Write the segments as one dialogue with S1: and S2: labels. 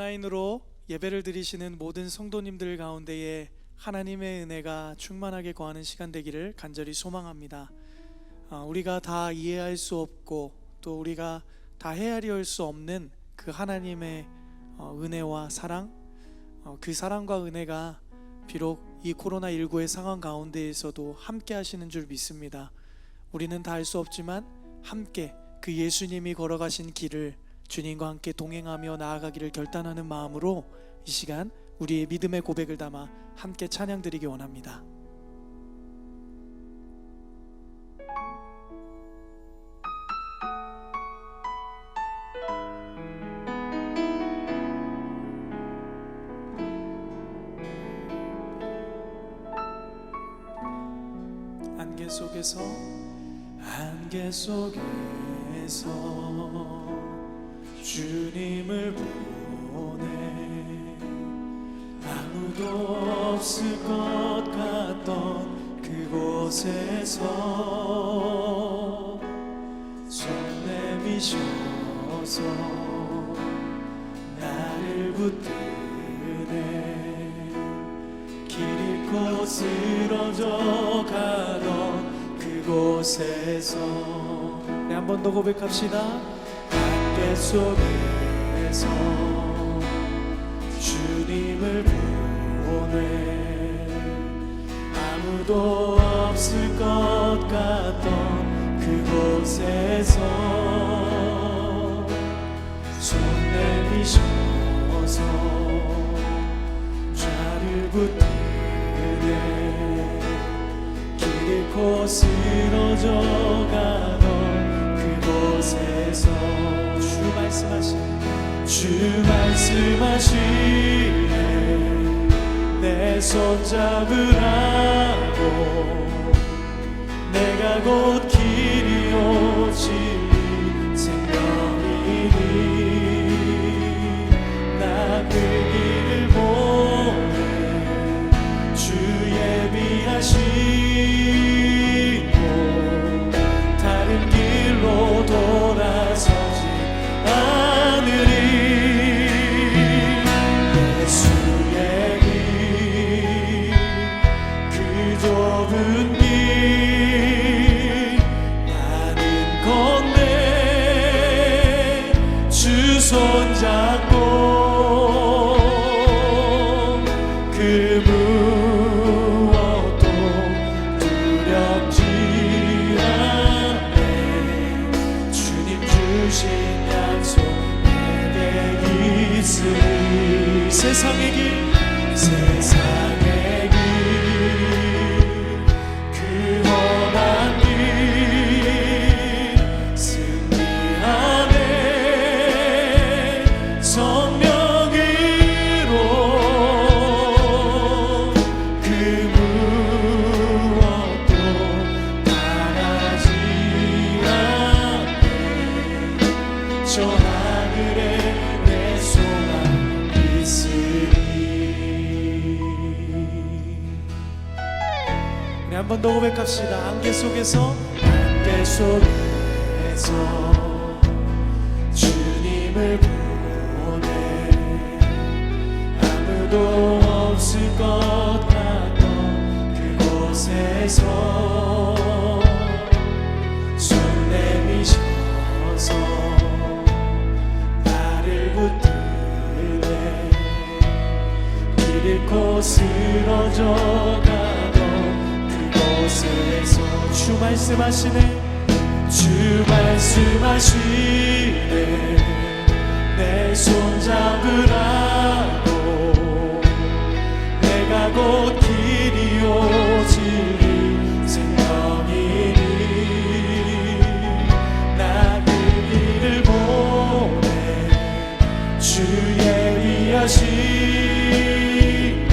S1: 온라인으로 예배를 드리시는 모든 성도님들 가운데에 하나님의 은혜가 충만하게 거하는 시간 되기를 간절히 소망합니다. 우리가 다 이해할 수 없고 또 우리가 다 헤아려 할 수 없는 그 하나님의 은혜와 사랑, 그 사랑과 은혜가 비록 이 코로나19의 상황 가운데에서도 함께 하시는 줄 믿습니다. 우리는 다 알 수 없지만 함께 그 예수님이 걸어가신 길을 주님과 함께 동행하며 나아가기를 결단하는 마음으로 이 시간 우리의 믿음의 고백을 담아 함께 찬양 드리기 원합니다. 안개 속에서 주님을 보내 아무도 없을 것 같던 그곳에서 손 내미셔서 나를 붙드네 길 잃고 쓰러져 가던 그곳에서 한 번 더 고백합시다. 안개 속에서 주님을 보내 아무도 없을 것 같던 그곳에서 손 내미셔서 나를 붙드네 길 잃고 쓰러져 가던 그곳에서 주 말씀하시네 내 손 잡으라고 내가 곧 길이요 진리 생명이니 나 그 길을 보내 주 예비하시고 다른 길로 돌아서지 않으리 예수의 길 그 좁은 길 나는 건네 주 손잡고 그 무엇도 두렵지 않네 주님 주신 약속 내게 있으니 세상의 길 그 험한 길 승리하네 성령으로 그 무엇도 바라지 않네 저 하늘에 내 소망 있으니. 한 번 더 고백합시다. 안개 속에서 주님을 보내 아무도 없을 것 같던 그곳에서 손 내미셔서 나를 붙드네 길 잃고 쓰러져 가던 그곳에서 주 말씀하시네 내 손 잡으라고 내가 곧 길이요 진리 생명이니 나 그 길을 보내 주 예비하시고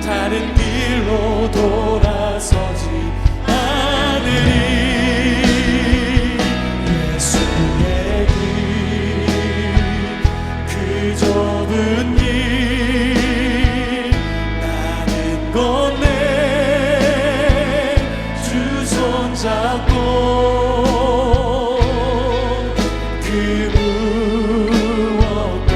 S1: 다른 길로 돌아서지 않으리 예수의 길 그 좁은 길 나는 건네 주 손잡고 그 무엇도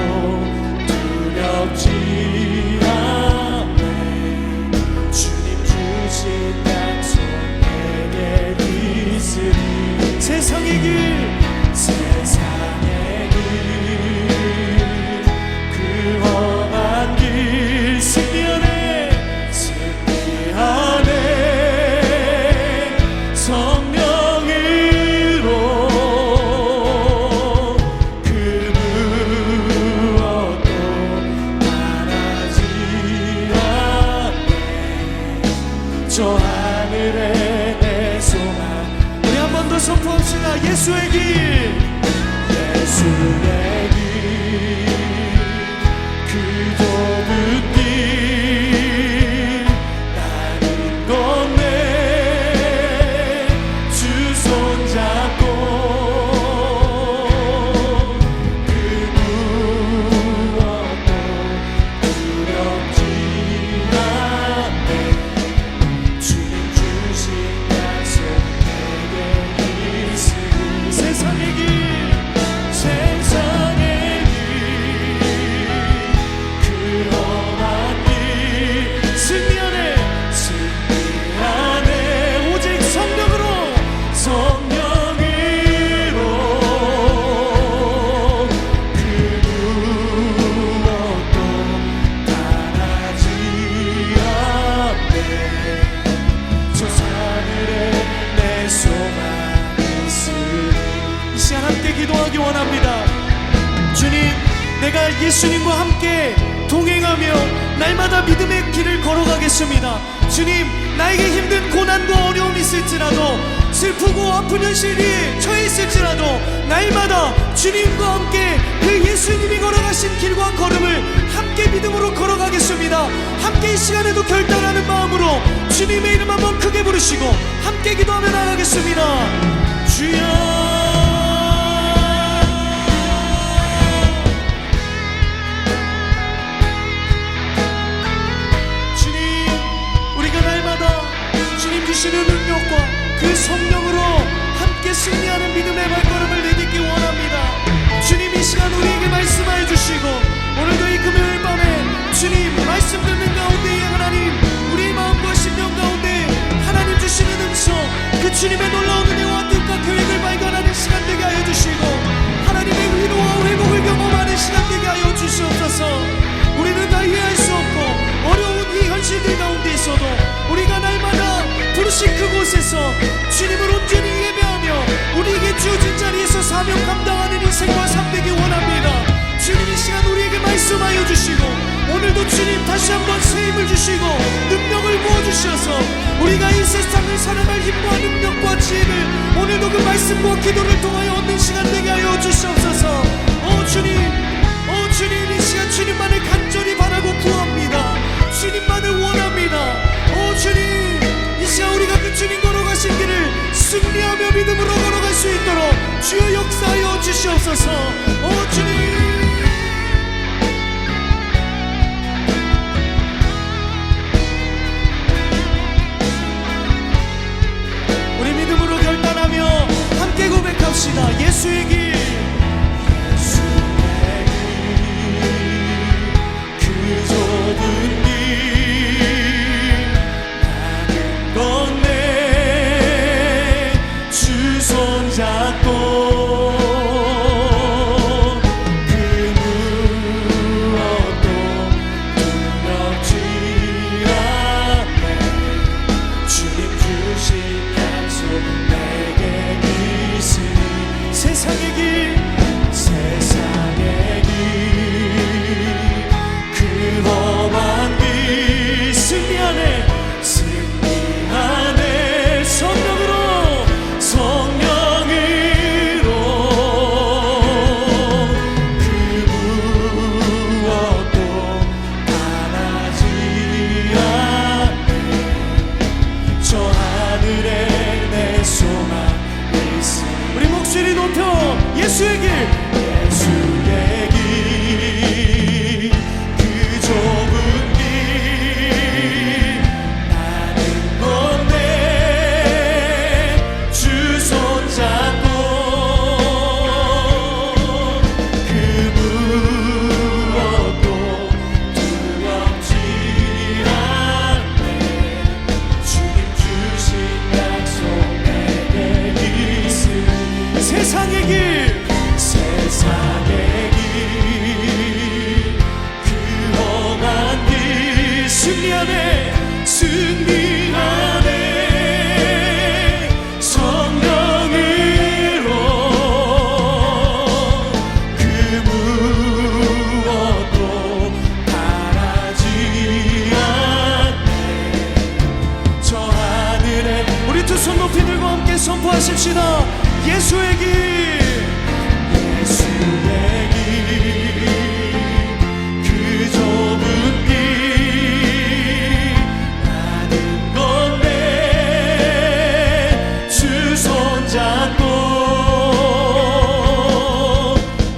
S1: 믿음으로 선포합시다. 예수의 길, 예수의 길, 그 좁은 길 나는 건네 주 손잡고 그 무엇도 두렵지 않네. 주님 주신 약속 내게 있으니 세상의 길, 세상의 길, 그 험한 길 승리하네, 승리하네. 오직 성령으로, 성령으로 그 무엇도 바라지 않네. 저 하늘에 내 소망이 있으니 이 시간 함께 기도하기 원합니다. 주님, 내가 예수님과 함께 동행하며 날마다 믿음의 길을 걸어가겠습니다. 주님, 나에게 힘든 고난과 어려움이 있을지라도, 슬프고 아픈 현실이 처해 있을지라도 날마다 주님과 함께 그 예수님이 걸어가신 길과 걸음을 함께 믿음으로 걸어가겠습니다. 함께 이 시간에도 결단하는 마음으로 주님의 이름 한번 크게 부르시고 함께 기도하며 나가겠습니다. 주여, 주시는 능력과 그 성령으로 함께 승리하는 믿음의 발걸음을 내딛기 원합니다. 주님, 이 시간 우리에게 말씀하여 주시고 오늘도 이 금요일 밤에 주님 말씀 듣는 가운데에 하나님 우리의 마음과 심령 가운데 하나님 주시는 음성, 그 주님의 놀라운 은혜와 뜻과 계획을 발견하는 시간 되게 하여 주시고 하나님의 위로와 회복을 경험하는 시간 되게 하여 주시옵소서. 우리는 다 이해할 수 없고 어려운 이 현실들 가운데 있어도 우리가 날마다 부르신 그곳에서 주님을 온전히 예배하며 우리에게 주어진 자리에서 사명 감당하는 인생과 삶 되기 원합니다. 주님, 이 시간 우리에게 말씀하여 주시고 오늘도 주님 다시 한번 새 힘을 주시고 능력을 부어주셔서 우리가 이 세상을 살아갈 힘과 능력과 지혜를 오늘도 그 말씀과 기도를 통하여 얻는 시간 되게 하여 주시옵소서. 주님, 이 시간 주님만을 간절히 바라고 구합니다. 주님만을 원합니다. 주님, 이 시간 우리가 그 주님 걸어가신 길을 승리하며 믿음으로 걸어갈 수 있도록 주여 역사하여 주시옵소서. 주님, 우리 믿음으로 결단하며 함께 고백합시다. 예수의 길, 그 좁은 길 나는 건네 주 손잡고 그 무엇도 두렵지 않네. 주님 주신 약속 내게 있으니 세상의 길, 세상의 길, 그 험한 길 승리하네, 승리하네. 성령으로, 성령으로 그 무엇도 바라지 않네. 저 하늘에 내 소망이 있으니 우리 목소리 높여 예수의 길, 예수의 길, 그 좁은 길 나는 건네 주 손잡고 그 무엇도 두렵지 않네. 주님 주신 약속 내게 있으니 세상의 길, 세상의 길, 그 험한 길 승리하네, 승리하네. 성령으로 그 무엇도 바라지 않네. 저 하늘에 우리 두 손 높이 들고 함께 선포하십시다. 부릅시다. 예수의 길, 예수의 길, 그 좁은 길 나는 건데 주 손잡고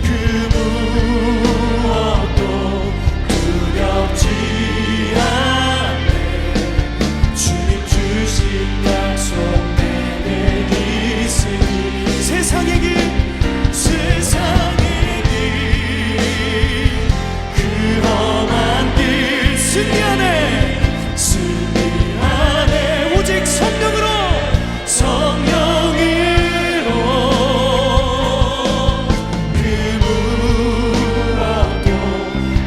S1: 그 무엇도 두렵지 않네. 주님 주신 약속 내게 있으니 세상의 길, 세상의 길, 그 험한 길 승리 안에, 승리 안에 오직 성령으로, 성령으로 그 무엇도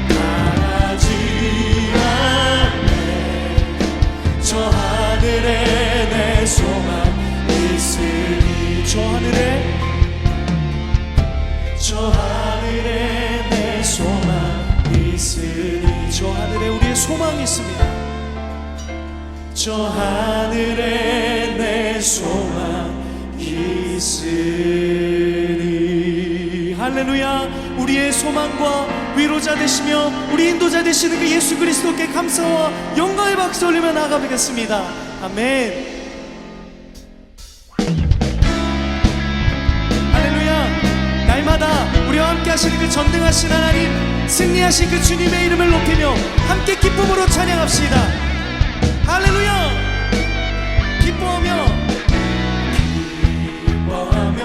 S1: 바라지 않네. 저 하늘에 내 소망 있으니, 저 하늘에, 저 하늘에 내 소망 있으니, 저 하늘에 우리의 소망이 있습니다. 저 하늘에 내 소망 있으니. 할렐루야. 우리의 소망과 위로자 되시며 우리 인도자 되시는 그 예수 그리스도께 감사와 영광의 박수 올리며 나아가겠습니다. 아멘. 날마다 우리와 함께 하시는 그 전능하신 하나님, 승리하신 그 주님의 이름을 높이며 함께 기쁨으로 찬양합시다. 할렐루야. 기뻐하며, 기뻐하며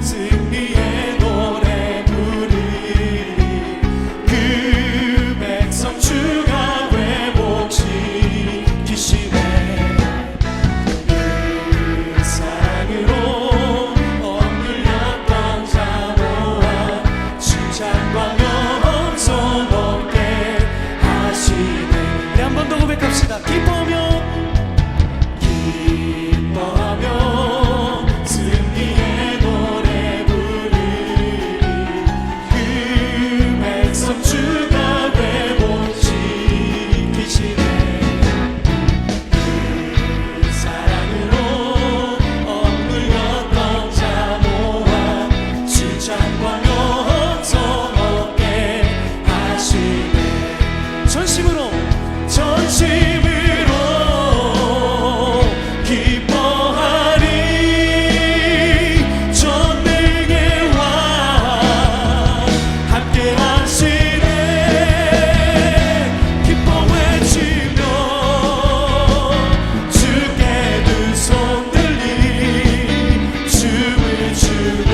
S1: 승리의 노래 부르리. 그 백성 주가 회복시키시네. 그 사랑으로 고백합시다. 기뻐하며, 기뻐하며 승리의 노래 부르리. 그 백성 주가 회복시키시네. 그 사랑으로 억눌렸던 자 모아 칭찬과 영성 얻게 하시네. 전심으로, 전심으로 기뻐하리. 전능의 왕 함께 하시네. 기뻐 외치며 주께 두 손 들리 춤을 추며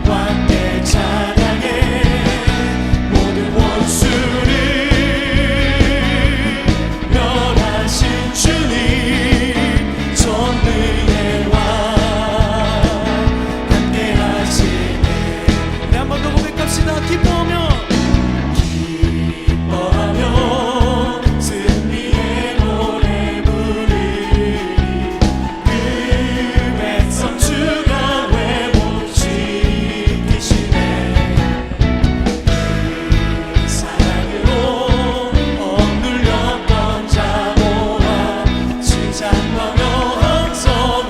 S1: 함께 찬양해. 모든 원수를 멸하신 주님, 전능의 왕 함께 하시네. 네, 한 번 더 고백합시다. 기뻐하며, 기뻐하며 승리의 노래 부르리. 그 백성 주가 회복시키시네. 사랑으로 억눌렸던 자 모아 칭찬과 영성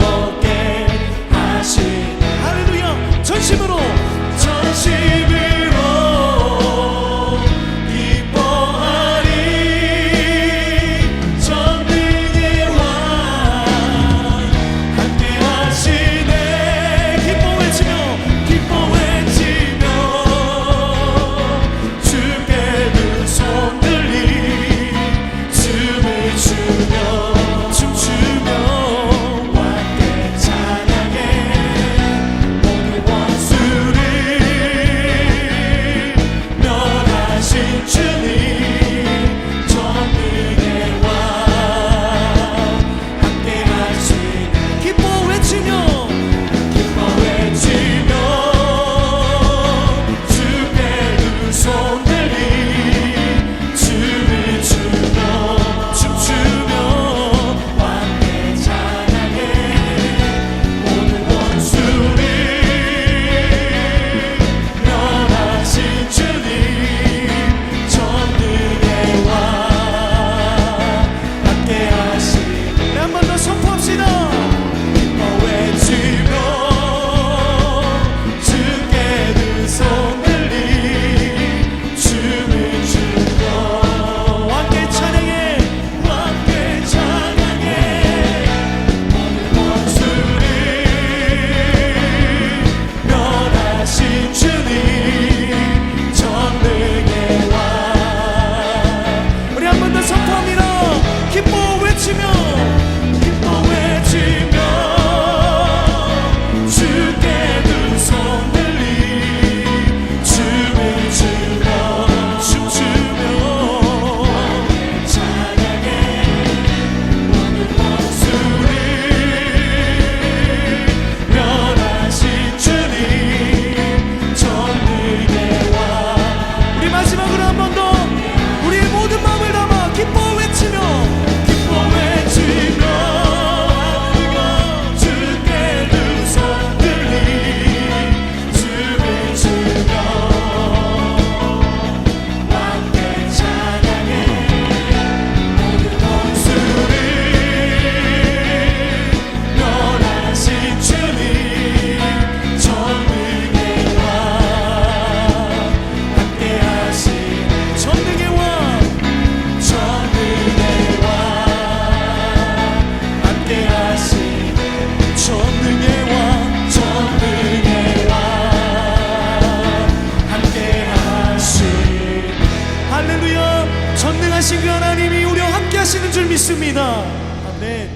S1: 믿습니다. 아멘.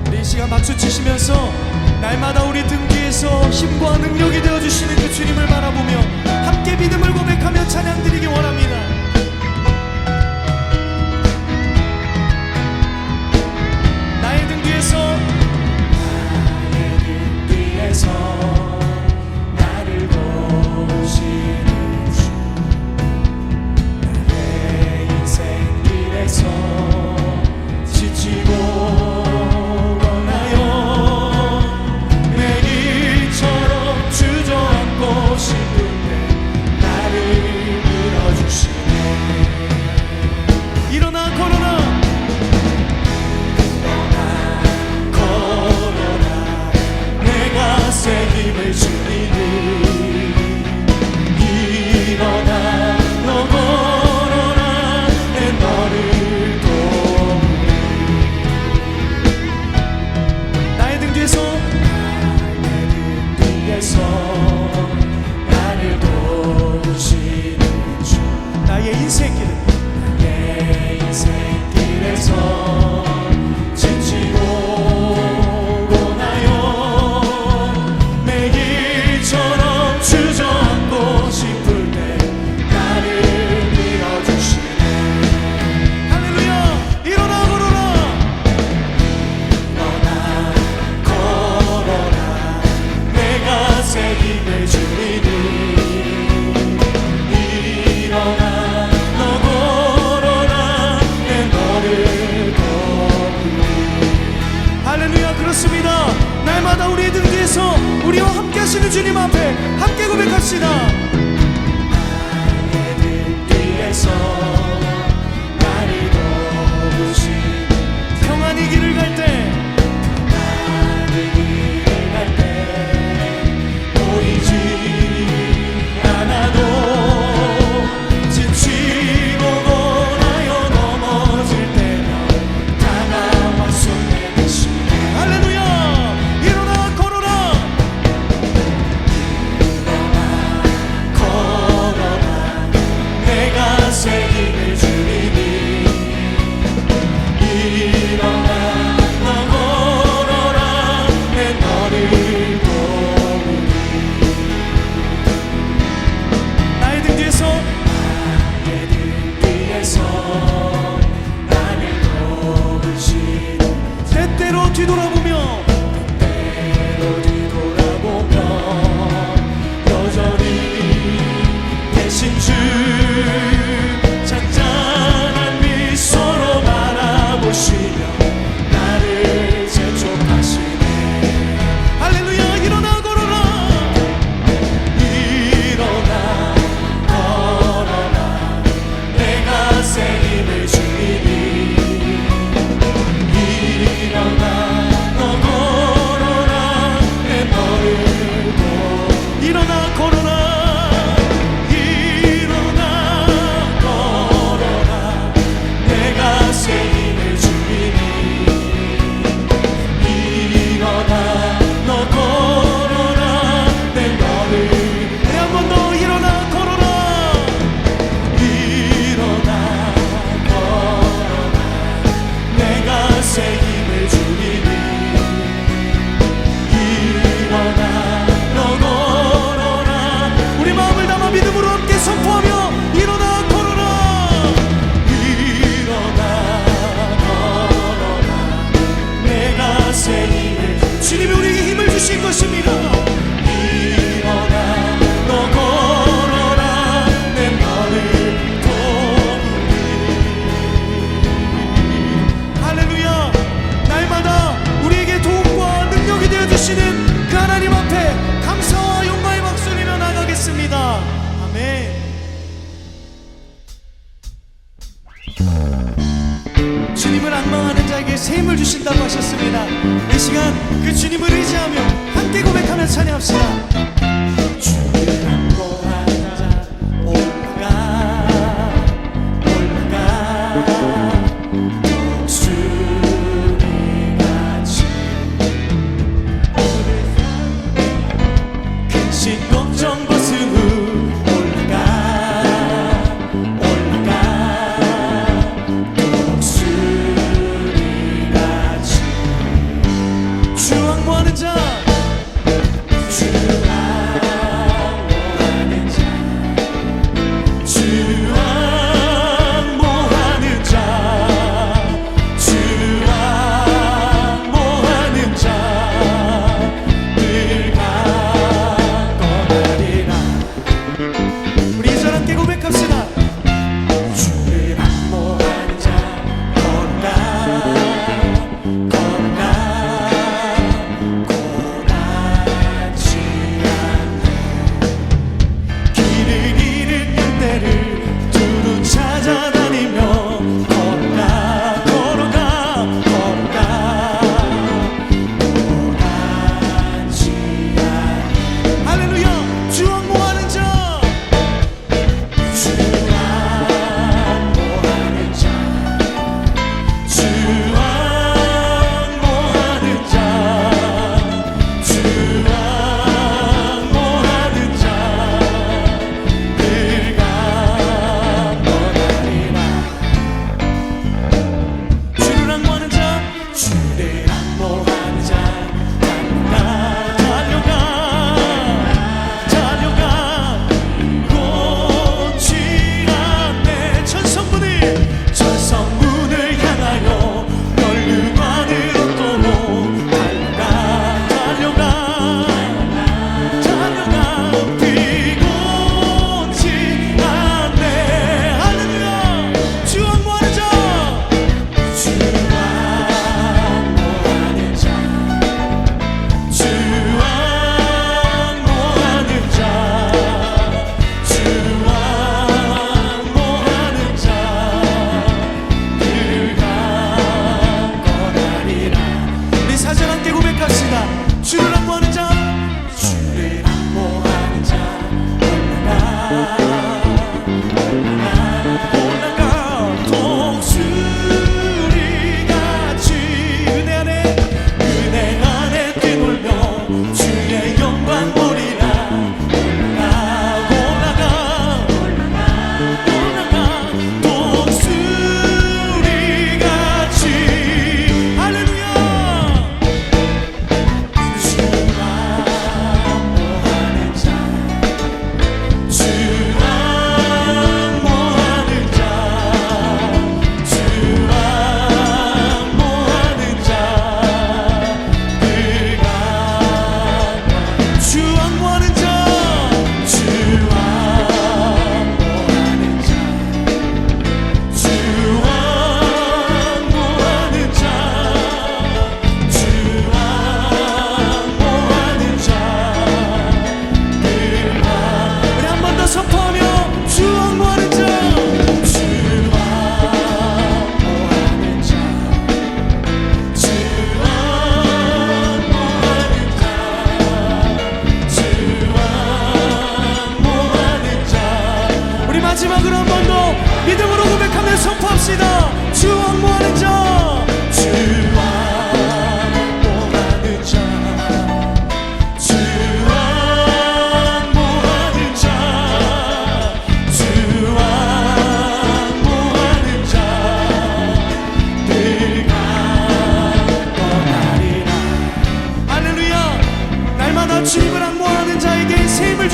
S1: 우리 이 시간 박수 치시면서 날마다 우리 등 뒤에서 힘과 능력이 되어주시는 그 주님을 바라보며 함께 믿음을 고백하며 찬양 드리기 원합니다. 나의 등 뒤에서 나를 도우시는 주, 나의 인생 길에서 지치고 원하여 내 일처럼 주저앉고 싶은데 나를 밀어주시네. 일어나 걸어라, 새 힘을 주리니 일어나 너 걸어라 내 너를 도우리. 나의 등 뒤에서 나를 도우시는 주, 나의 인생길에서 지치고 주저앉고 싶을 때 나를 밀어주시네. 할렐루야. 일어나 걸어라, 일어나 걸어라 내가 새 힘을 주리니 일어나 너 걸어라 내 너를 도우리. 할렐루야. 그렇습니다. 날마다 우리의 등 뒤에서 우리와 함께 하시는 주님 앞에 함께 고백합시다. 나의 등 뒤에서 나를 도우시는 평안히 길을 갈 때, 평안히 길을 갈 때 보이지 않아도 지치고 원하여 넘어질 때면 다가와 손 내미시네. 할렐루야. 새 힘을 주리니 일어나 너 걸어라 내 너를 도우리. 나의 등 뒤에서 나를 도우시는 때때로 뒤돌아보며 여전히 대신 주 잔잔한 미소로 바라보시며 나를 재촉하시네. 할렐루야. 일어나 걸어라, 일어나 걸어라 내가 새 힘을 주리니 일어나 너 걸어라 내 너를 도. 일어나 걸어라, 새 힘을 주리니 일어나 너 걸어라 내 너를. 네, 한 번 더 일어나 걸어라, 일어나 걸어라 내가 새 힘을 주리니 일어나 너 걸어라. 우리 마음을 담아 믿음으로 함께 선포하며 일어나 걸어라, 새 힘을. 주님이 우리에게 힘을 주신 것입니다. 일어나 너 걸어라 내 너를 도우리. 할렐루야. 날마다 우리에게 도움과 능력이 되어주시는 그 하나님 앞에 감사와 영광의 박수리며 나가겠습니다. 아멘. 주님을 앙망하는 자에게 새 힘을 주신다고 하셨습니다. 이 시간 그 주님을 의지하며 함께 고백하며 찬양합시다. 주를 안고 앉아 올라가 독수리같이 근심 걱정 벗은 후 올라가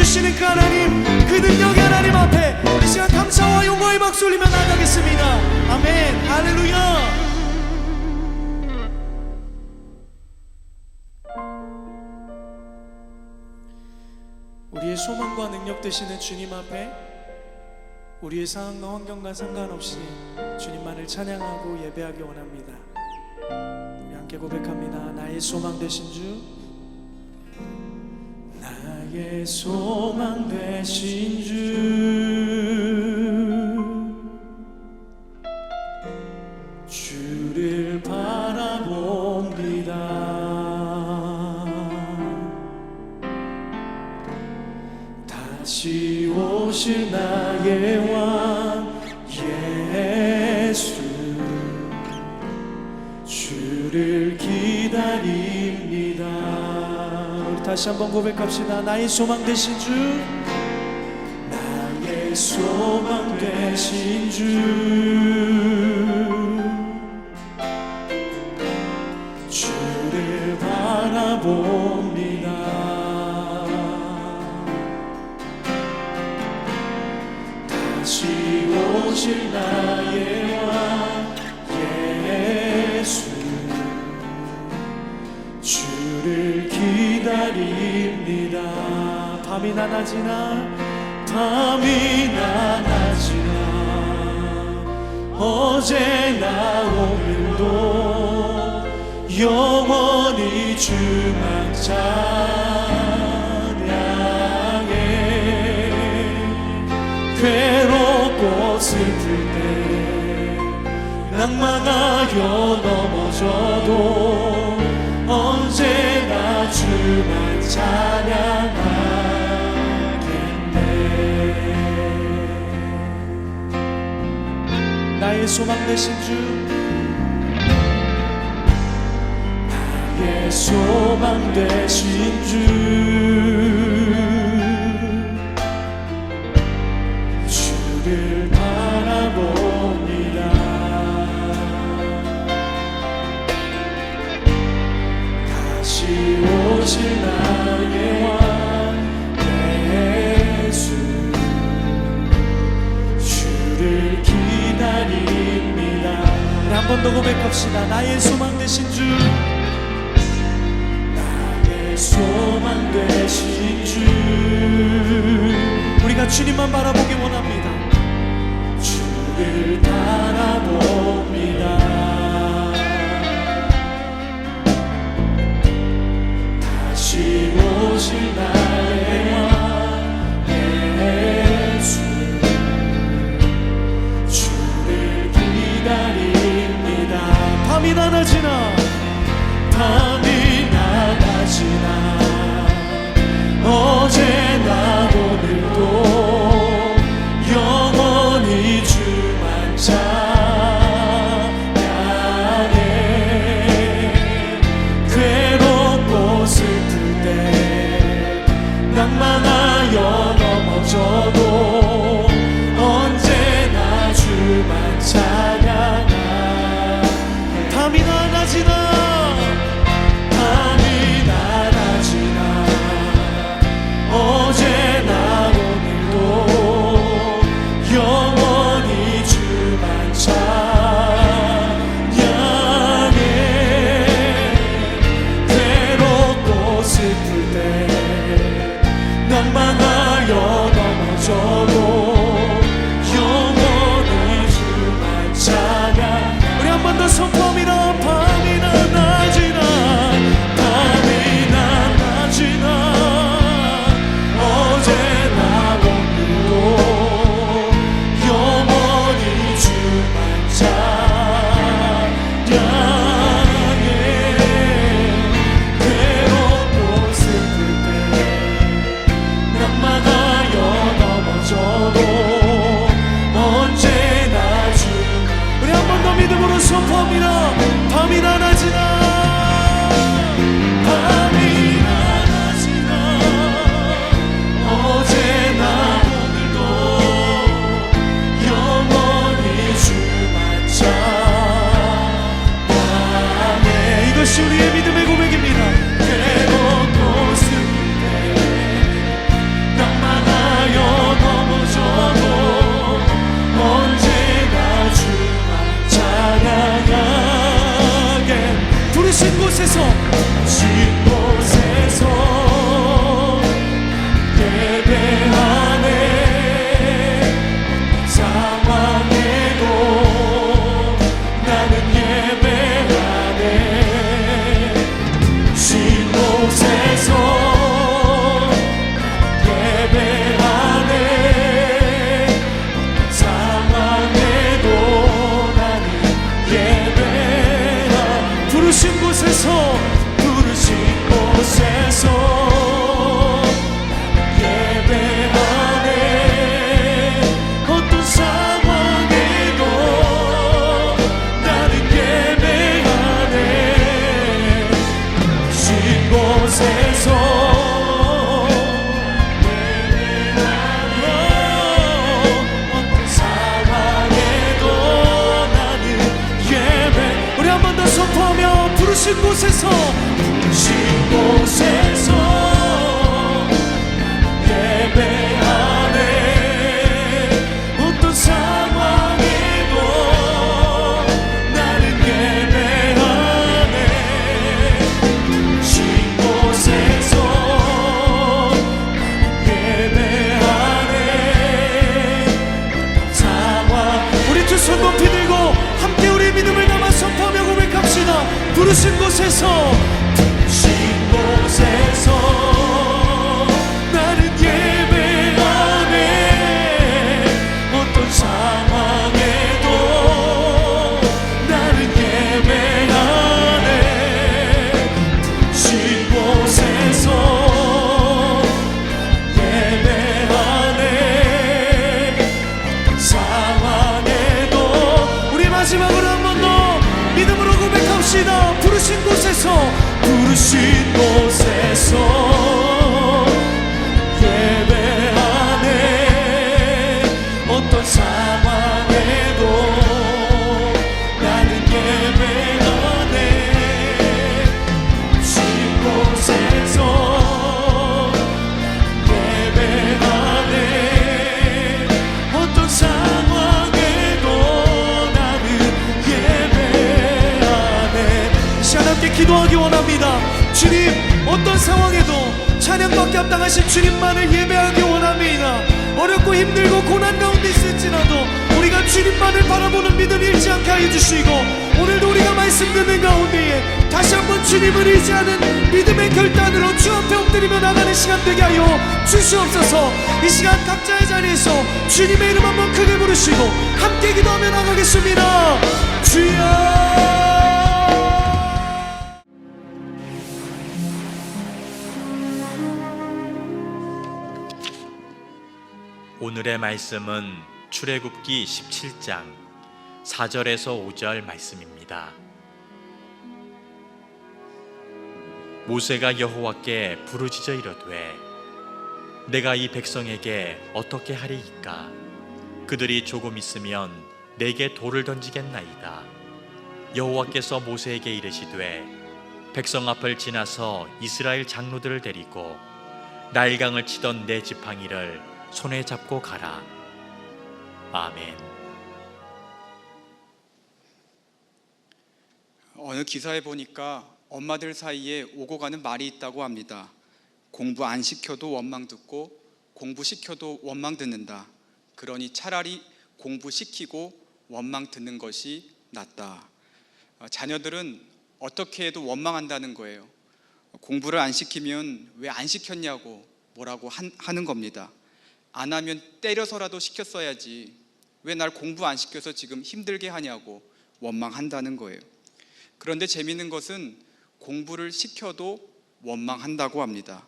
S1: 주시는 그 하나님, 그 능력의 하나님 앞에 이 시간 감사와 영광의 박수 올리며 나가겠습니다. 아멘. 할렐루야. 우리의 소망과 능력 되시는 주님 앞에 우리의 상황과 환경과 상관없이 주님만을 찬양하고 예배하기 원합니다. 우리 함께 고백합니다. 나의 소망 되신 주, 나의 소망 되신 주, 주를 바라봅니다. 다시 오실 나의 왕 예수, 주를 기다립니다. 우리 다시 한번 고백합시다. 나의 소망 되신 주, 나의 소망 되신 주, 주를 바라봅니다. 다시 오실 나의 왕 예수, 주를 기다립니다. 밤이나 낮이나 밤이나 낮이나 어제나 오늘도 영원히 주만 찬양해. 괴롭고 슬플 때 낭만하여 넘어져도 언제나 주만 찬양하겠네. 나의 소망 되신 주, 나의 소망 되신 주, 주를 바라봅니다. 다시 오실 나의 왕 예수, 주를 기다립니다. 우리 한 번 더 고백합시다. 나의 소망 되신 주, 나의 소망 되신 주, 우리가 주님만 바라보기 원합니다. 주를 바라봅니다. 다시 오실 나의 왕 예수, 주를 기다립니다. 밤이나 낮이나 밤이나 낮이나 어제나 오늘도 영원히 주만 찬양해. 괴롭고 슬플 때 낭만하여 넘어져도 언제나 주만 찬양해. 밤이나 낮이나 밤이나 낮이나 어제나 오늘도 영원히 주만 찬양해. 괴롭고 슬플 때 낭만하여 넘어져도 영원히 주만 찬양. 우리 한 번 더 선포합니다. 밤이나 낮이나 밤이나 낮이나 어제나 오늘도 영원히 주만 찬양해. 괴롭고 슬플 때 낭만하여 넘어져도 언제나 주. 우리 한 번 더 믿음으로 선포합니다. 밤이나 낮이나 밤이나 낮이나 어제나 오늘도 영원히 주만 찬양해. 이것이 우리의 믿음의 고백입니다. 괴롭고 슬플 때 낭만 부르신 곳에서
S2: 예배하네. 상황에도 나는 예배하네. 쉴 곳에서 예배하네. 상황에도 나는 예배하네.
S1: 부르신 곳에서
S2: 예배하네. 어떤 상황에도 나는 예배하네. 쉴 곳에서 예배하네. 어떤 상황에도 나는 예배.
S1: 우리 한 번 더 선포하며 부르신 곳에서
S2: 쉴 곳에서 예배하네. 어떤 상황에도 나는 예배하네. 쉴 곳에서 예배하네. 상황.
S1: 우리 두 손 높이 들고 함께 우리 믿음을 담아 선포하며 고백합시다. 부르신 곳에서
S2: 쉴 곳에서 나는 예배하네. 어떤 상황에도 나는 예배하네. 쉴 곳에서 예배하네. 어떤 상황에도.
S1: 우리 마지막으로 한 번 더 믿음으로 고백합시다. 부르신 곳에서
S2: 예배하네. 어떤 상황에도 나는 예배하네. 쉴 곳에서 예배하네. 어떤 상황에도 나는 예배하네.
S1: 이 시간 함께 기도하기 원합니다. 주님, 어떤 상황에도 찬양받게 합당하신 주님만을 예배하기 원합니다. 어렵고 힘들고 고난 가운데 있을지라도 우리가 주님만을 바라보는 믿음 잃지 않게 하여 주시고, 오늘도 우리가 말씀 듣는 가운데에 다시 한번 주님을 의지하는 믿음의 결단으로 주 앞에 엎드리며 나가는 시간 되게 하여 주시옵소서. 이 시간 각자의 자리에서 주님의 이름 한번 크게 부르시고 함께 기도하며 나가겠습니다. 주여.
S3: 오늘의 말씀은 출애굽기 17장 4절에서 5절 말씀입니다. 모세가 여호와께 부르짖어 이르되 내가 이 백성에게 어떻게 하리이까? 그들이 조금 있으면 내게 돌을 던지겠나이다. 여호와께서 모세에게 이르시되 백성 앞을 지나서 이스라엘 장로들을 데리고 나일강을 치던 내 지팡이를 손에 잡고 가라. 아멘.
S4: 어느 기사에 보니까 엄마들 사이에 오고 가는 말이 있다고 합니다. 공부 안 시켜도 원망 듣고 공부 시켜도 원망 듣는다. 그러니 차라리 공부 시키고 원망 듣는 것이 낫다. 자녀들은 어떻게 해도 원망한다는 거예요. 공부를 안 시키면 왜 안 시켰냐고 뭐라고 하는 겁니다. 안 하면 때려서라도 시켰어야지 왜 날 공부 안 시켜서 지금 힘들게 하냐고 원망한다는 거예요. 그런데 재미있는 것은 공부를 시켜도 원망한다고 합니다.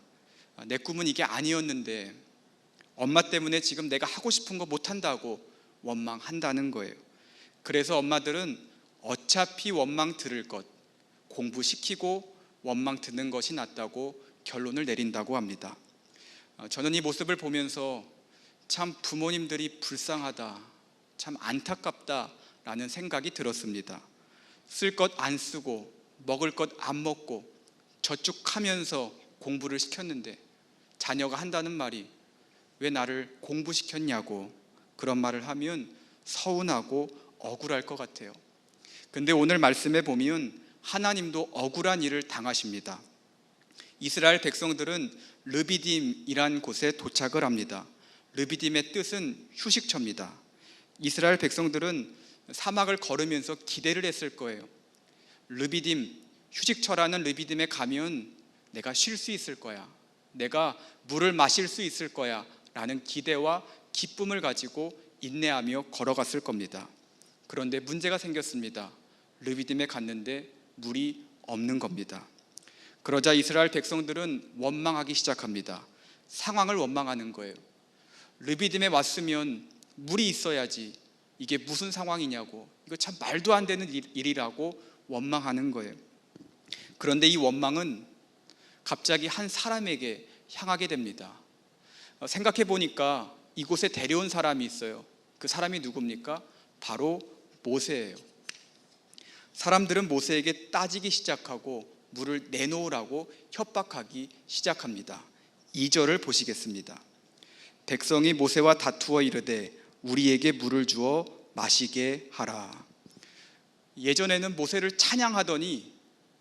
S4: 내 꿈은 이게 아니었는데 엄마 때문에 지금 내가 하고 싶은 거 못한다고 원망한다는 거예요. 그래서 엄마들은 어차피 원망 들을 것, 공부시키고 원망 듣는 것이 낫다고 결론을 내린다고 합니다. 저는 이 모습을 보면서 참 부모님들이 불쌍하다, 참 안타깝다라는 생각이 들었습니다. 쓸 것 안 쓰고 먹을 것 안 먹고 저축하면서 공부를 시켰는데 자녀가 한다는 말이 왜 나를 공부시켰냐고 그런 말을 하면 서운하고 억울할 것 같아요. 근데 오늘 말씀에 보면 하나님도 억울한 일을 당하십니다. 이스라엘 백성들은 르비딤이란 곳에 도착을 합니다. 르비딤의 뜻은 휴식처입니다. 이스라엘 백성들은 사막을 걸으면서 기대를 했을 거예요. 르비딤, 휴식처라는 르비딤에 가면 내가 쉴 수 있을 거야, 내가 물을 마실 수 있을 거야 라는 기대와 기쁨을 가지고 인내하며 걸어갔을 겁니다. 그런데 문제가 생겼습니다. 르비딤에 갔는데 물이 없는 겁니다. 그러자 이스라엘 백성들은 원망하기 시작합니다. 상황을 원망하는 거예요. 르비딤에 왔으면 물이 있어야지, 이게 무슨 상황이냐고, 이거 참 말도 안 되는 일이라고 원망하는 거예요. 그런데 이 원망은 갑자기 한 사람에게 향하게 됩니다. 생각해 보니까 이곳에 데려온 사람이 있어요. 그 사람이 누굽니까? 바로 모세예요. 사람들은 모세에게 따지기 시작하고 물을 내놓으라고 협박하기 시작합니다. 2절을 보시겠습니다. 백성이 모세와 다투어 이르되 우리에게 물을 주어 마시게 하라. 예전에는 모세를 찬양하더니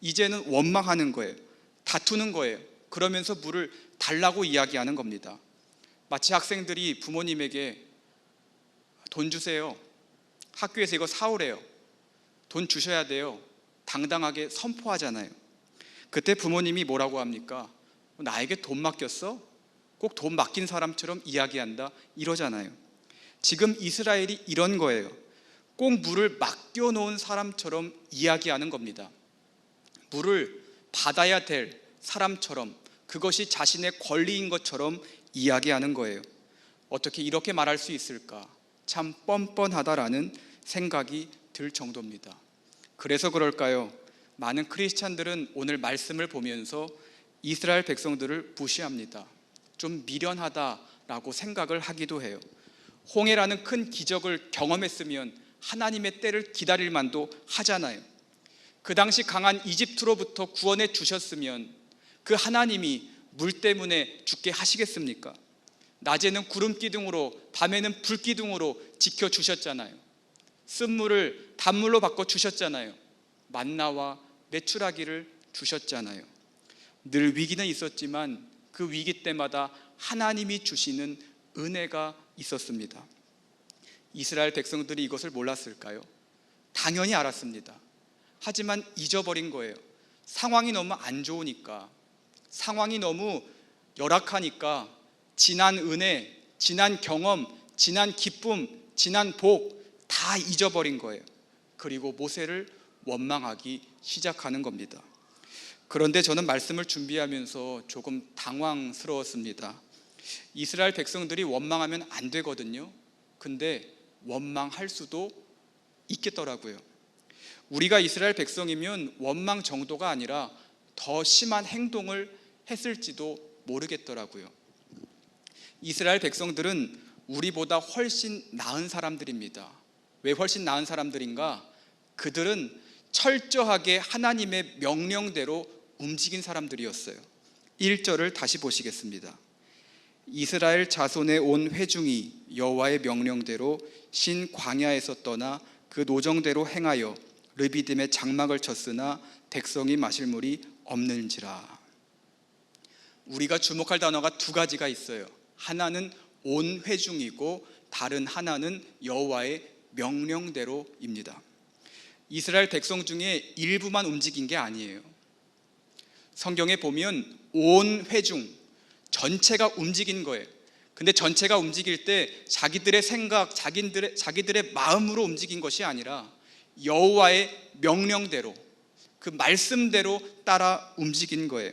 S4: 이제는 원망하는 거예요. 다투는 거예요. 그러면서 물을 달라고 이야기하는 겁니다. 마치 학생들이 부모님에게 돈 주세요, 학교에서 이거 사오래요, 돈 주셔야 돼요, 당당하게 선포하잖아요. 그때 부모님이 뭐라고 합니까? 나에게 돈 맡겼어? 꼭 돈 맡긴 사람처럼 이야기한다, 이러잖아요. 지금 이스라엘이 이런 거예요. 꼭 물을 맡겨놓은 사람처럼 이야기하는 겁니다. 물을 받아야 될 사람처럼, 그것이 자신의 권리인 것처럼 이야기하는 거예요. 어떻게 이렇게 말할 수 있을까? 참 뻔뻔하다라는 생각이 들 정도입니다. 그래서 그럴까요? 많은 크리스찬들은 오늘 말씀을 보면서 이스라엘 백성들을 무시합니다. 좀 미련하다라고 생각을 하기도 해요. 홍해라는 큰 기적을 경험했으면 하나님의 때를 기다릴 만도 하잖아요. 그 당시 강한 이집트로부터 구원해 주셨으면 그 하나님이 물 때문에 죽게 하시겠습니까? 낮에는 구름 기둥으로, 밤에는 불 기둥으로 지켜주셨잖아요. 쓴물을 단물로 바꿔 주셨잖아요. 만나와 메추라기를 주셨잖아요. 늘 위기는 있었지만 그 위기 때마다 하나님이 주시는 은혜가 있었습니다. 이스라엘 백성들이 이것을 몰랐을까요? 당연히 알았습니다. 하지만 잊어버린 거예요. 상황이 너무 안 좋으니까, 상황이 너무 열악하니까 지난 은혜, 지난 경험, 지난 기쁨, 지난 복 다 잊어버린 거예요. 그리고 모세를 원망하기 시작하는 겁니다. 그런데 저는 말씀을 준비하면서 조금 당황스러웠습니다. 이스라엘 백성들이 원망하면 안 되거든요. 근데 원망할 수도 있겠더라고요. 우리가 이스라엘 백성이면 원망 정도가 아니라 더 심한 행동을 했을지도 모르겠더라고요. 이스라엘 백성들은 우리보다 훨씬 나은 사람들입니다. 왜 훨씬 나은 사람들인가? 그들은 철저하게 하나님의 명령대로 움직인 사람들이었어요. 1절을 다시 보시겠습니다. 이스라엘 자손의 온 회중이 여호와의 명령대로 신 광야에서 떠나 그 노정대로 행하여 르비딤에 장막을 쳤으나 백성이 마실 물이 없는지라. 우리가 주목할 단어가 두 가지가 있어요. 하나는 온 회중이고 다른 하나는 여호와의 명령대로입니다. 이스라엘 백성 중에 일부만 움직인 게 아니에요. 성경에 보면 온 회중, 전체가 움직인 거예요. 근데 전체가 움직일 때 자기들의 생각, 자기들의 마음으로 움직인 것이 아니라 여호와의 명령대로, 그 말씀대로 따라 움직인 거예요.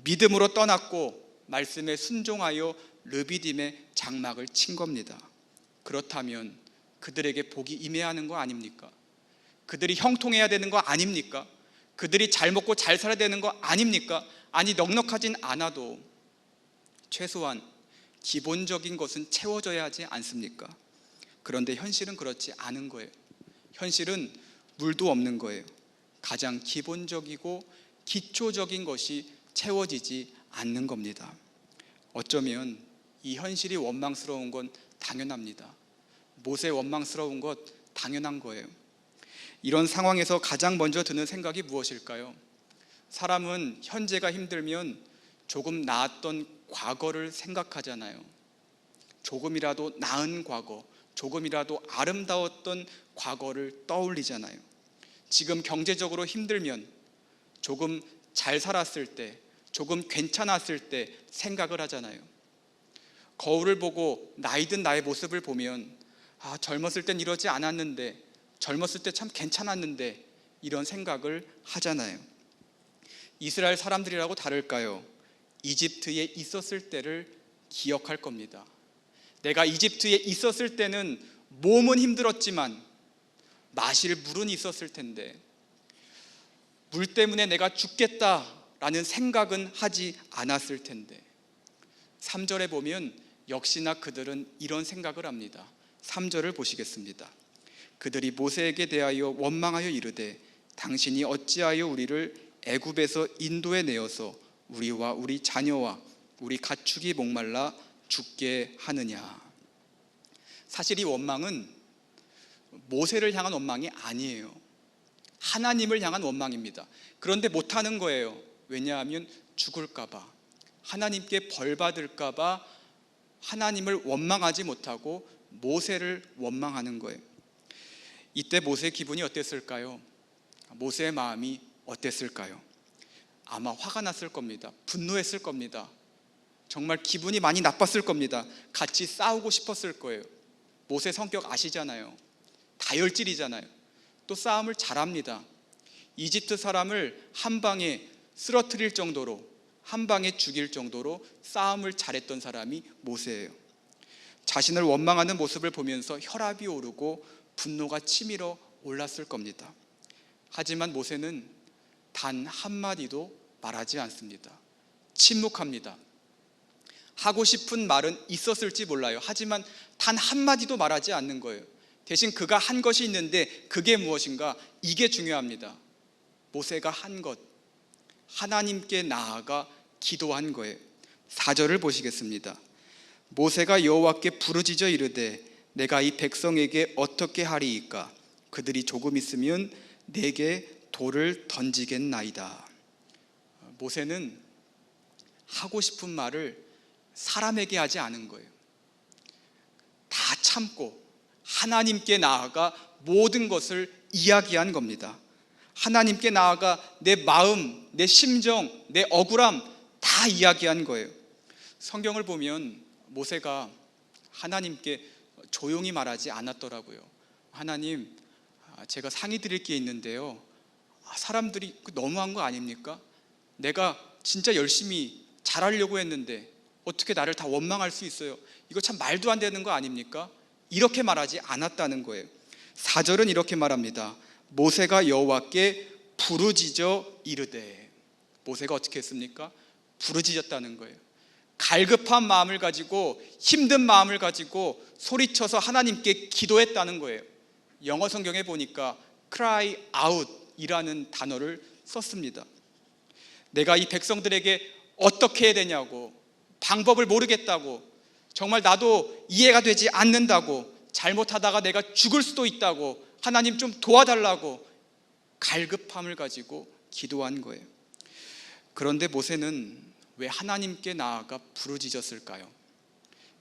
S4: 믿음으로 떠났고 말씀에 순종하여 르비딤의 장막을 친 겁니다. 그렇다면 그들에게 복이 임해야 하는 거 아닙니까? 그들이 형통해야 되는 거 아닙니까? 그들이 잘 먹고 잘 살아야 되는 거 아닙니까? 아니, 넉넉하진 않아도 최소한 기본적인 것은 채워져야 하지 않습니까? 그런데 현실은 그렇지 않은 거예요. 현실은 물도 없는 거예요. 가장 기본적이고 기초적인 것이 채워지지 않는 겁니다. 어쩌면 이 현실이 원망스러운 건 당연합니다. 모세 원망스러운 것 당연한 거예요. 이런 상황에서 가장 먼저 드는 생각이 무엇일까요? 사람은 현재가 힘들면 조금 나았던 과거를 생각하잖아요. 조금이라도 나은 과거, 조금이라도 아름다웠던 과거를 떠올리잖아요. 지금 경제적으로 힘들면 조금 잘 살았을 때, 조금 괜찮았을 때 생각을 하잖아요. 거울을 보고 나이 든 나의 모습을 보면 젊었을 땐 이러지 않았는데, 젊었을 때 참 괜찮았는데, 이런 생각을 하잖아요. 이스라엘 사람들이라고 다를까요? 이집트에 있었을 때를 기억할 겁니다. 내가 이집트에 있었을 때는 몸은 힘들었지만 마실 물은 있었을 텐데, 물 때문에 내가 죽겠다라는 생각은 하지 않았을 텐데. 3절에 보면 역시나 그들은 이런 생각을 합니다. 3절을 보시겠습니다. 그들이 모세에게 대하여 원망하여 이르되 당신이 어찌하여 우리를 애굽에서 인도에 내어서 우리와 우리 자녀와 우리 가축이 목말라 죽게 하느냐. 사실 이 원망은 모세를 향한 원망이 아니에요. 하나님을 향한 원망입니다. 그런데 못하는 거예요. 왜냐하면 죽을까 봐, 하나님께 벌 받을까 봐 하나님을 원망하지 못하고 모세를 원망하는 거예요. 이때 모세의 기분이 어땠을까요? 모세의 마음이 어땠을까요? 아마 화가 났을 겁니다. 분노했을 겁니다. 정말 기분이 많이 나빴을 겁니다. 같이 싸우고 싶었을 거예요. 모세 성격 아시잖아요. 다혈질이잖아요. 또 싸움을 잘합니다. 이집트 사람을 한 방에 쓰러뜨릴 정도로, 한 방에 죽일 정도로 싸움을 잘했던 사람이 모세예요. 자신을 원망하는 모습을 보면서 혈압이 오르고 분노가 치밀어 올랐을 겁니다. 하지만 모세는 단 한마디도 말하지 않습니다. 침묵합니다. 하고 싶은 말은 있었을지 몰라요. 하지만 단 한마디도 말하지 않는 거예요. 대신 그가 한 것이 있는데 그게 무엇인가? 이게 중요합니다. 모세가 한 것, 하나님께 나아가 기도한 거예요. 4절을 보시겠습니다. 모세가 여호와께 부르짖어 이르되 내가 이 백성에게 어떻게 하리이까? 그들이 조금 있으면 내게 돌을 던지겠나이다. 모세는 하고 싶은 말을 사람에게 하지 않은 거예요. 다 참고 하나님께 나아가 모든 것을 이야기한 겁니다. 하나님께 나아가 내 마음, 내 심정, 내 억울함 다 이야기한 거예요. 성경을 보면 모세가 하나님께 조용히 말하지 않았더라고요. 하나님, 제가 상의 드릴 게 있는데요, 사람들이 너무한 거 아닙니까? 내가 진짜 열심히 잘하려고 했는데 어떻게 나를 다 원망할 수 있어요? 이거 참 말도 안 되는 거 아닙니까? 이렇게 말하지 않았다는 거예요. 4절은 이렇게 말합니다. 모세가 여호와께 부르짖어 이르되. 모세가 어떻게 했습니까? 부르짖었다는 거예요. 갈급한 마음을 가지고, 힘든 마음을 가지고 소리쳐서 하나님께 기도했다는 거예요. 영어 성경에 보니까 cry out 이라는 단어를 썼습니다. 내가 이 백성들에게 어떻게 해야 되냐고, 방법을 모르겠다고, 정말 나도 이해가 되지 않는다고, 잘못하다가 내가 죽을 수도 있다고, 하나님 좀 도와달라고 갈급함을 가지고 기도한 거예요. 그런데 모세는 왜 하나님께 나아가 부르짖었을까요?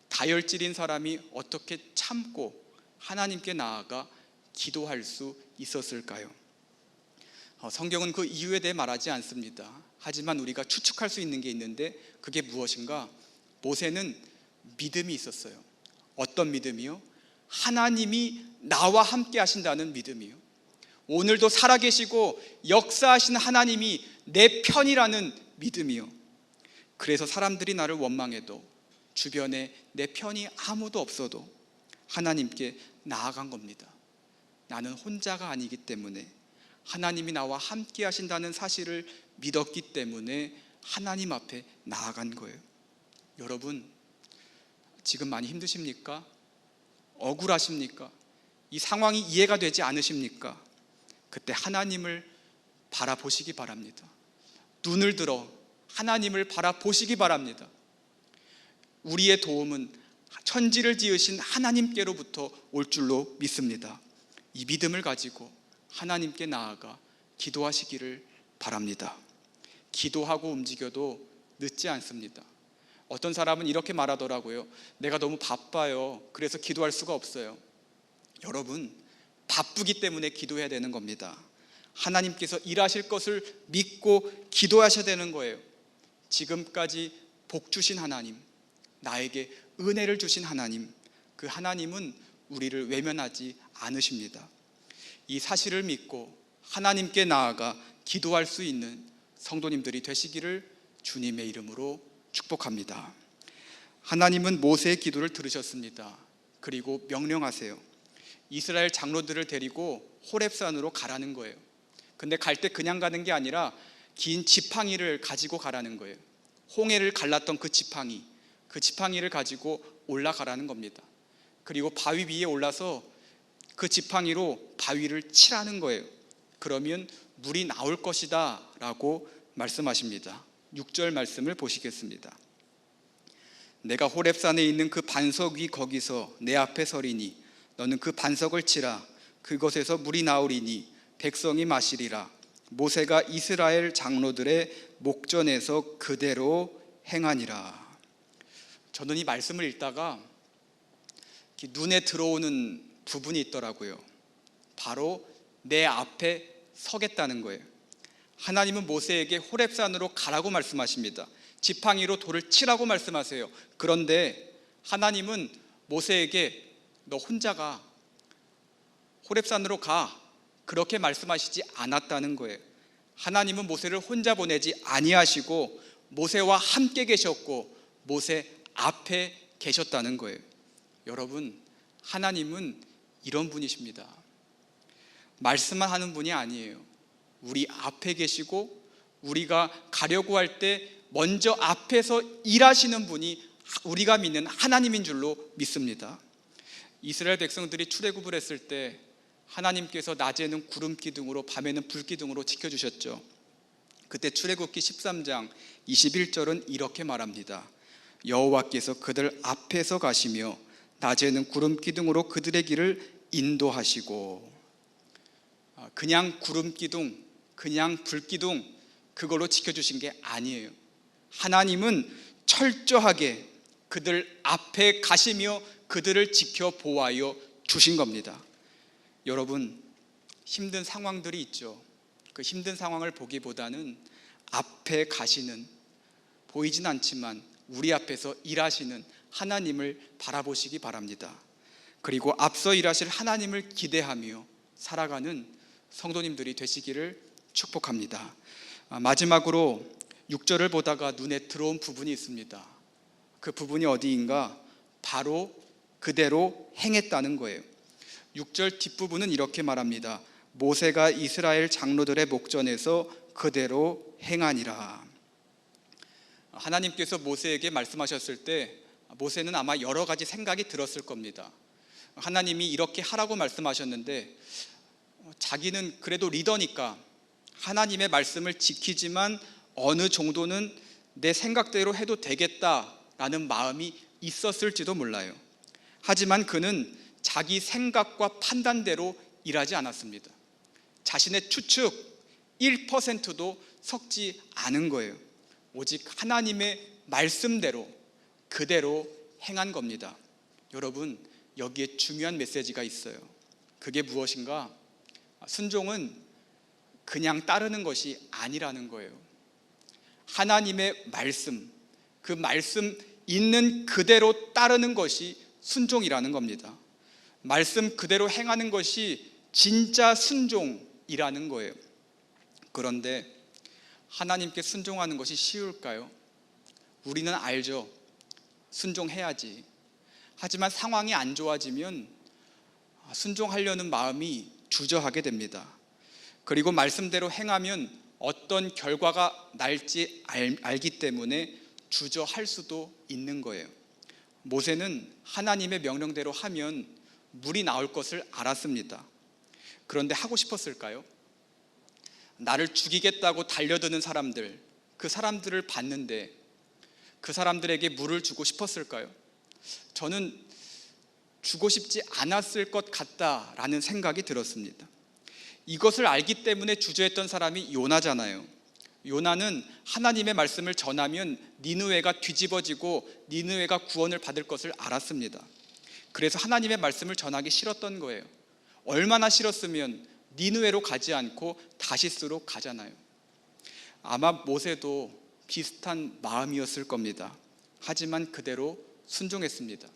S4: 다혈질인 사람이 어떻게 참고 하나님께 나아가 기도할 수 있었을까요? 성경은 그 이유에 대해 말하지 않습니다. 하지만 우리가 추측할 수 있는 게 있는데 그게 무엇인가? 모세는 믿음이 있었어요. 어떤 믿음이요? 하나님이 나와 함께 하신다는 믿음이요. 오늘도 살아계시고 역사하신 하나님이 내 편이라는 믿음이요. 그래서 사람들이 나를 원망해도, 주변에 내 편이 아무도 없어도 하나님께 나아간 겁니다. 나는 혼자가 아니기 때문에, 하나님이 나와 함께 하신다는 사실을 믿었기 때문에 하나님 앞에 나아간 거예요. 여러분, 지금 많이 힘드십니까? 억울하십니까? 이 상황이 이해가 되지 않으십니까? 그때 하나님을 바라보시기 바랍니다. 눈을 들어 하나님을 바라보시기 바랍니다. 우리의 도움은 천지를 지으신 하나님께로부터 올 줄로 믿습니다. 이 믿음을 가지고 하나님께 나아가 기도하시기를 바랍니다. 기도하고 움직여도 늦지 않습니다. 어떤 사람은 이렇게 말하더라고요. 내가 너무 바빠요. 그래서 기도할 수가 없어요. 여러분, 바쁘기 때문에 기도해야 되는 겁니다. 하나님께서 일하실 것을 믿고 기도하셔야 되는 거예요. 지금까지 복 주신 하나님, 나에게 은혜를 주신 하나님, 그 하나님은 우리를 외면하지 않으십니다. 이 사실을 믿고 하나님께 나아가 기도할 수 있는 성도님들이 되시기를 주님의 이름으로 축복합니다. 하나님은 모세의 기도를 들으셨습니다. 그리고 명령하세요. 이스라엘 장로들을 데리고 호렙산으로 가라는 거예요. 근데 갈 때 그냥 가는 게 아니라 긴 지팡이를 가지고 가라는 거예요. 홍해를 갈랐던 그 지팡이를 가지고 올라가라는 겁니다. 그리고 바위 위에 올라서 그 지팡이로 바위를 치라는 거예요. 그러면 물이 나올 것이다 라고 말씀하십니다. 6절 말씀을 보시겠습니다. 내가 호렙산에 있는 그 반석 위 거기서 내 앞에 서리니 너는 그 반석을 치라. 그곳에서 물이 나오리니 백성이 마시리라. 모세가 이스라엘 장로들의 목전에서 그대로 행하니라. 저는 이 말씀을 읽다가 눈에 들어오는 부분이 있더라고요. 바로 내 앞에 서겠다는 거예요. 하나님은 모세에게 호렙산으로 가라고 말씀하십니다. 지팡이로 돌을 치라고 말씀하세요. 그런데 하나님은 모세에게 너 혼자 가, 호렙산으로 가, 그렇게 말씀하시지 않았다는 거예요. 하나님은 모세를 혼자 보내지 아니하시고 모세와 함께 계셨고 모세 앞에 계셨다는 거예요. 여러분, 하나님은 이런 분이십니다. 말씀만 하는 분이 아니에요. 우리 앞에 계시고 우리가 가려고 할 때 먼저 앞에서 일하시는 분이 우리가 믿는 하나님인 줄로 믿습니다. 이스라엘 백성들이 출애굽을 했을 때 하나님께서 낮에는 구름 기둥으로 밤에는 불 기둥으로 지켜주셨죠. 그때 출애굽기 13장 21절은 이렇게 말합니다. 여호와께서 그들 앞에서 가시며 낮에는 구름 기둥으로 그들의 길을 인도하시고. 그냥 구름 기둥, 그냥 불 기둥 그걸로 지켜주신 게 아니에요. 하나님은 철저하게 그들 앞에 가시며 그들을 지켜보아여 주신 겁니다. 여러분, 힘든 상황들이 있죠. 그 힘든 상황을 보기보다는 앞에 가시는, 보이진 않지만 우리 앞에서 일하시는 하나님을 바라보시기 바랍니다. 그리고 앞서 일하실 하나님을 기대하며 살아가는 성도님들이 되시기를 축복합니다. 마지막으로 6절을 보다가 눈에 들어온 부분이 있습니다. 그 부분이 어디인가? 바로 그대로 행했다는 거예요. 6절 뒷부분은 이렇게 말합니다. 모세가 이스라엘 장로들의 목전에서 그대로 행하니라. 하나님께서 모세에게 말씀하셨을 때 모세는 아마 여러 가지 생각이 들었을 겁니다. 하나님이 이렇게 하라고 말씀하셨는데 자기는 그래도 리더니까 하나님의 말씀을 지키지만 어느 정도는 내 생각대로 해도 되겠다라는 마음이 있었을지도 몰라요. 하지만 그는 자기 생각과 판단대로 일하지 않았습니다. 자신의 추측 1%도 섞지 않은 거예요. 오직 하나님의 말씀대로 그대로 행한 겁니다. 여러분, 여기에 중요한 메시지가 있어요. 그게 무엇인가? 순종은 그냥 따르는 것이 아니라는 거예요. 하나님의 말씀, 그 말씀 있는 그대로 따르는 것이 순종이라는 겁니다. 말씀 그대로 행하는 것이 진짜 순종이라는 거예요. 그런데 하나님께 순종하는 것이 쉬울까요? 우리는 알죠. 순종해야지. 하지만 상황이 안 좋아지면 순종하려는 마음이 주저하게 됩니다. 그리고 말씀대로 행하면 어떤 결과가 날지 알기 때문에 주저할 수도 있는 거예요. 모세는 하나님의 명령대로 하면 물이 나올 것을 알았습니다. 그런데 하고 싶었을까요? 나를 죽이겠다고 달려드는 사람들, 그 사람들을 봤는데 그 사람들에게 물을 주고 싶었을까요? 저는 주고 싶지 않았을 것 같다라는 생각이 들었습니다. 이것을 알기 때문에 주저했던 사람이 요나잖아요. 요나는 하나님의 말씀을 전하면 니느웨가 뒤집어지고 니느웨가 구원을 받을 것을 알았습니다. 그래서 하나님의 말씀을 전하기 싫었던 거예요. 얼마나 싫었으면 니느웨로 가지 않고 다시스로 가잖아요. 아마 모세도 비슷한 마음이었을 겁니다. 하지만 그대로 순종했습니다.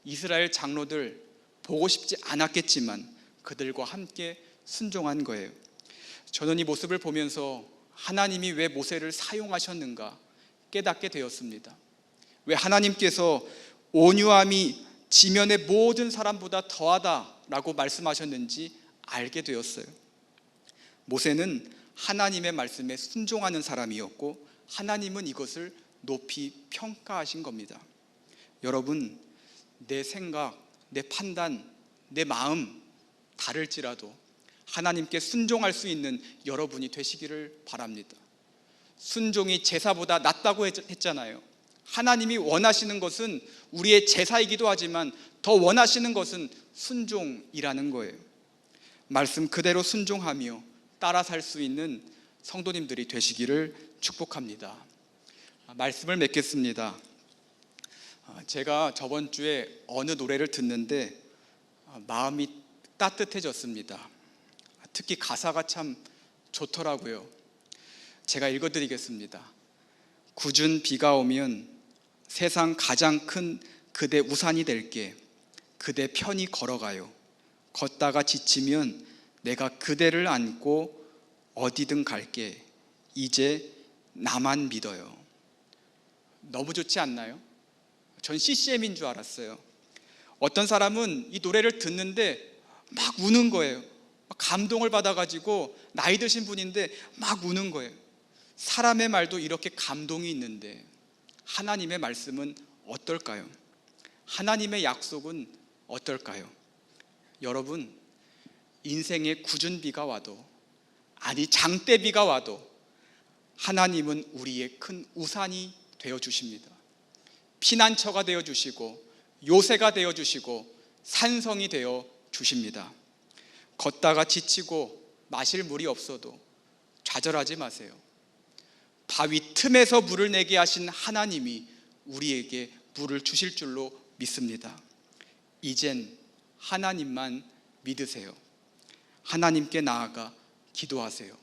S4: 이스라엘 장로들 보고 싶지 않았겠지만 그들과 함께 순종한 거예요. 저는 이 모습을 보면서 하나님이 왜 모세를 사용하셨는가 깨닫게 되었습니다. 왜 하나님께서 온유함이 지면의 모든 사람보다 더하다라고 말씀하셨는지 알게 되었어요. 모세는 하나님의 말씀에 순종하는 사람이었고 하나님은 이것을 높이 평가하신 겁니다. 여러분, 내 생각, 내 판단, 내 마음 다를지라도 하나님께 순종할 수 있는 여러분이 되시기를 바랍니다. 순종이 제사보다 낫다고 했잖아요. 하나님이 원하시는 것은 우리의 제사이기도 하지만 더 원하시는 것은 순종이라는 거예요. 말씀 그대로 순종하며 따라 살 수 있는 성도님들이 되시기를 축복합니다. 말씀을 맺겠습니다. 제가 저번 주에 어느 노래를 듣는데 마음이 따뜻해졌습니다. 특히 가사가 참 좋더라고요. 제가 읽어드리겠습니다. 궂은 비가 오면 세상 가장 큰 그대 우산이 될게. 그대 편히 걸어가요. 걷다가 지치면 내가 그대를 안고 어디든 갈게. 이제 나만 믿어요. 너무 좋지 않나요? 전 CCM인 줄 알았어요. 어떤 사람은 이 노래를 듣는데 막 우는 거예요. 막 감동을 받아가지고 나이 드신 분인데 막 우는 거예요. 사람의 말도 이렇게 감동이 있는데 하나님의 말씀은 어떨까요? 하나님의 약속은 어떨까요? 여러분, 인생에 궂은 비가 와도, 아니 장대비가 와도 하나님은 우리의 큰 우산이 되어주십니다. 피난처가 되어주시고 요새가 되어주시고 산성이 되어주십니다. 걷다가 지치고 마실 물이 없어도 좌절하지 마세요. 바위 틈에서 물을 내게 하신 하나님이 우리에게 물을 주실 줄로 믿습니다. 이젠 하나님만 믿으세요. 하나님께 나아가 기도하세요.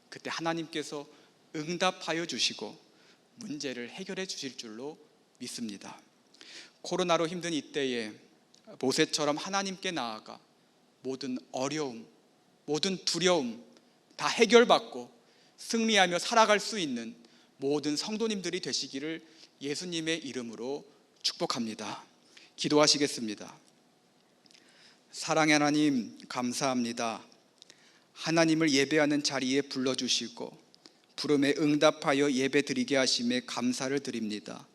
S4: 그때 하나님께서 응답하여 주시고 문제를 해결해 주실 줄로 믿습니다. 코로나로 힘든 이때에 모세처럼 하나님께 나아가 모든 어려움, 모든 두려움 다 해결받고 승리하며 살아갈 수 있는 모든 성도님들이 되시기를 예수님의 이름으로 축복합니다. 기도하시겠습니다. 사랑의 하나님, 감사합니다. 하나님을 예배하는 자리에 불러주시고 부름에 응답하여 예배드리게 하심에 감사를 드립니다.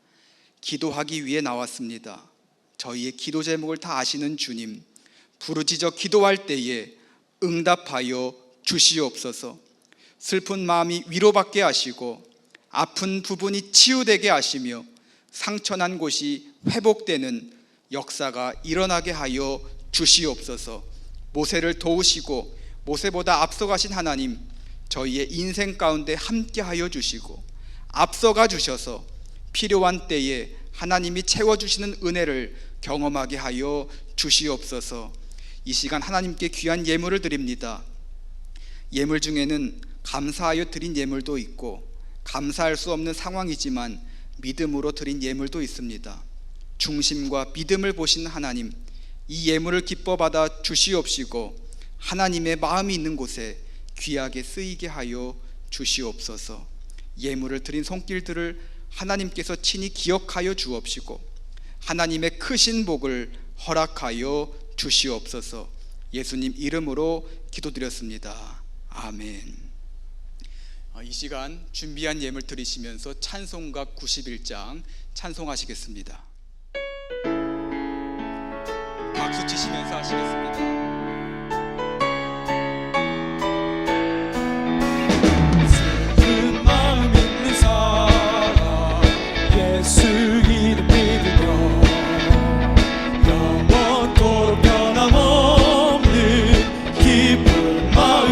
S4: 기도하기 위해 나왔습니다. 저희의 기도 제목을 다 아시는 주님, 부르짖어 기도할 때에 응답하여 주시옵소서. 슬픈 마음이 위로받게 하시고 아픈 부분이 치유되게 하시며 상처난 곳이 회복되는 역사가 일어나게 하여 주시옵소서. 모세를 도우시고 모세보다 앞서가신 하나님, 저희의 인생 가운데 함께하여 주시고 앞서가 주셔서 필요한 때에 하나님이 채워주시는 은혜를 경험하게 하여 주시옵소서. 이 시간 하나님께 귀한 예물을 드립니다. 예물 중에는 감사하여 드린 예물도 있고 감사할 수 없는 상황이지만 믿음으로 드린 예물도 있습니다. 중심과 믿음을 보시는 하나님, 이 예물을 기뻐 받아 주시옵시고 하나님의 마음이 있는 곳에 귀하게 쓰이게 하여 주시옵소서. 예물을 드린 손길들을 하나님께서 친히 기억하여 주옵시고 하나님의 크신 복을 허락하여 주시옵소서. 예수님 이름으로 기도드렸습니다. 아멘. 이 시간 준비한 예물 드리시면서 찬송가 91장 찬송하시겠습니다. 박수 치시면서 하시겠습니다.
S2: 예수 이름 믿으며 영원토록 변함없는 기쁜 마음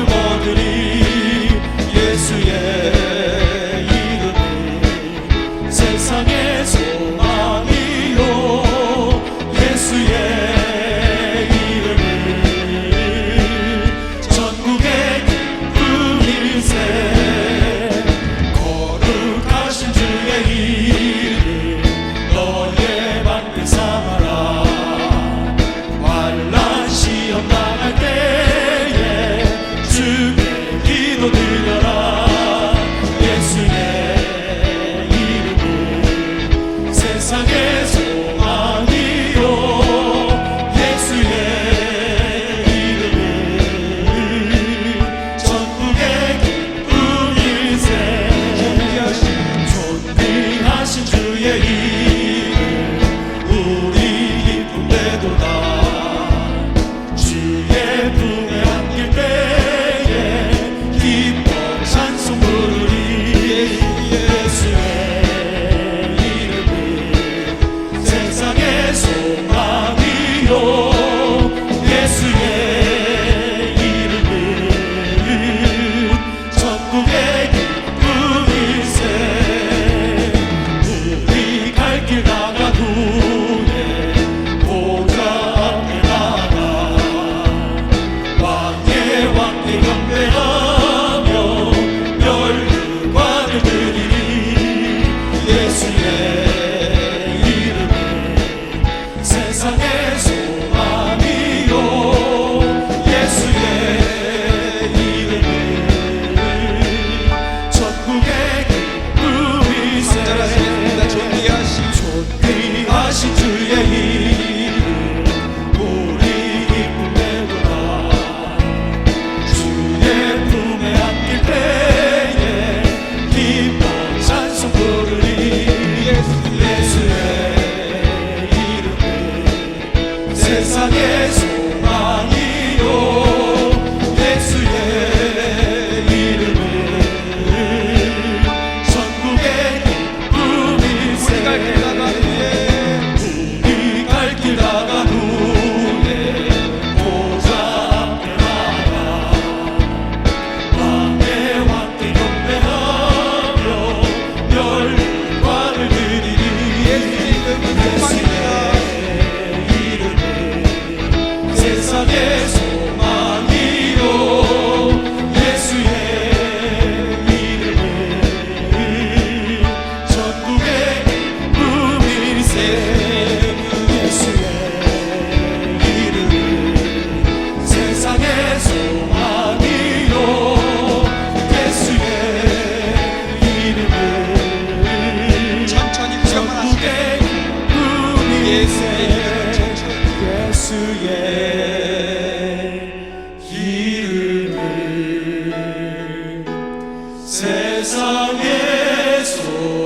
S2: 세상의 소망이요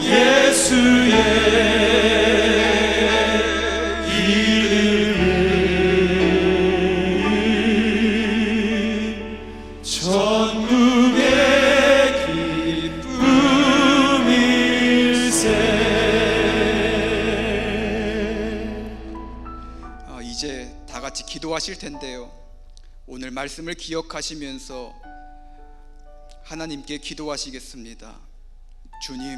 S2: 예수의 이름은 전국의 기쁨일세.
S4: 이제 다 같이 기도하실 텐데요. 오늘 말씀을 기억하시면서 하나님께 기도하시겠습니다. 주님,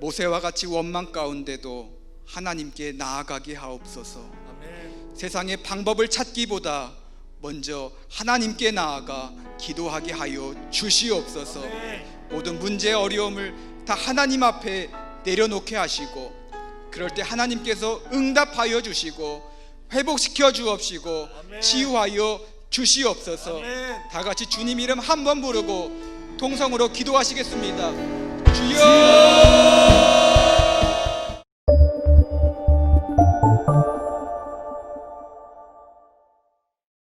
S4: 모세와 같이 원망 가운데도 하나님께 나아가게 하옵소서. 세상의 방법을 찾기보다 먼저 하나님께 나아가 기도하게 하여 주시옵소서. 모든 문제 어려움을 다 하나님 앞에 내려놓게 하시고, 그럴 때 하나님께서 응답하여 주시고 회복시켜 주옵시고 치유하여 주시옵소서. 다 같이 주님 이름 한 번 부르고 통성으로 기도하시겠습니다. 주여